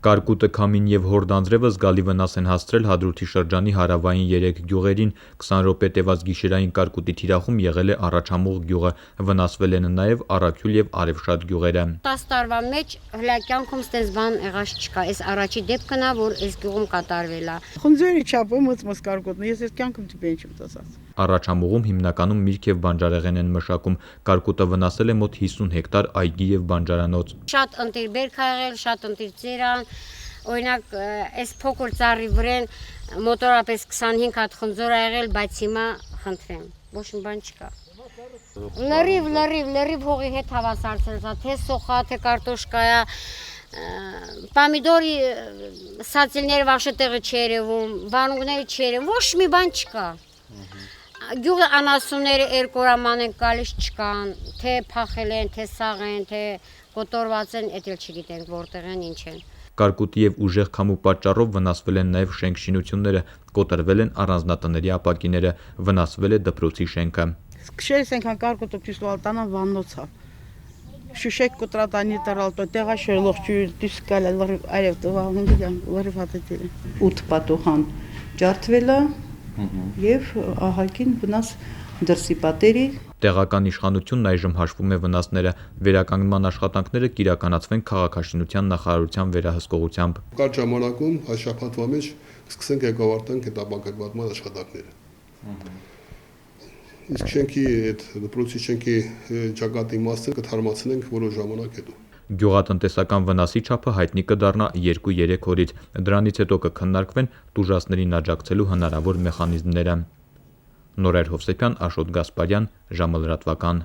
Կարկուտը, Քամին եւ Հորդանձրևը զգալի վնաս են հասցրել Հադրութի շրջանի հարավային 3 գյուղերին։ 20 րոպե տևած գիշերային կարկուտի թիրախում եղել է Առաջամուղ գյուղը, վնասվել են նաեւ Արաքյուլ եւ Արևշատ գյուղերը։ 10 տարվա մեջ հլակյանքում ստես բան եղած չկա, այս առաջի դեպքն է, որ այս գյուղում կատարվել է։ Խնձորի չափում մոց կարկուտն, ես այս կյանքում չպեն չեմ տեսած։ Առաջամուղում հիմնականում միրգ եւ բանջարեղեն են մշակում։ Կարկուտը վնասել է մոտ 50 հեկտար այգի եւ բանջարանոց։ Շատ ընտիր բերք ա եղել, շատ ընտիր ծերան, օրինակ այս փոքր ծառի վրան մոտորապես 25 հատ խնձոր ա եղել, բայց հիմա խնդրեմ, ոչ մի բան չկա։ Լրիվ հողի հետ հավասարցրած, թե սոխա, թե կարտոշկայա, պամիդորի սացիլները վաղ տեղը չերևում, վանուկները չերևում, ոչ մի բան չկա։ Գյուղի անասունները երկորաման են գալիս չկան, թե փախել են, թե սաղ են, թե կոտորված են, էդ էլ չգիտենք որտեղ են, ինչ են։ Կարկուտի եւ ուժեղ քամու պատճառով վնասվել են նաեւ շենք-շինությունները, կոտրվել են առանձնատների ապակիները, վնասվել է դպրոցի շենքը։ Քշերս ենքան կարկուտը քիստուալ տանան վաննոցա։ Շուշեք կոտրատանի տարալտո տեղա շերլողջի դիսկալը արև տվահուն գան լրիվ հատել։ 8 պատուհան ջարդվել է եւ ահագին վնաս դրսի պատերի։ Տեղական իշխանությունն այժմ հաշվում է վնասները, վերականգնման աշխատանքները կիրականացվեն քաղաքաշինության նախարարության վերահսկողությամբ։ Կարճ ժամանակում այս շաբաթվա մեջ կսկսենք եկավարտենք հետապակատման աշխատանքները։ Իսկ շենքի այդ դպրոցի շենքի ճակատի մասը կթարմացնենք որոշ ժամանակ հետո։ Գյուղատնտեսական վնասի չափը հայտնի կդառնա 2-3 օրից։ Դրանից հետո կքննարկվեն տուժածներին աջակցելու հնարավոր մեխանիզմները։ Նորայր Հովսեփյան, Աշոտ Գասպարյան, ժամը լրատվական։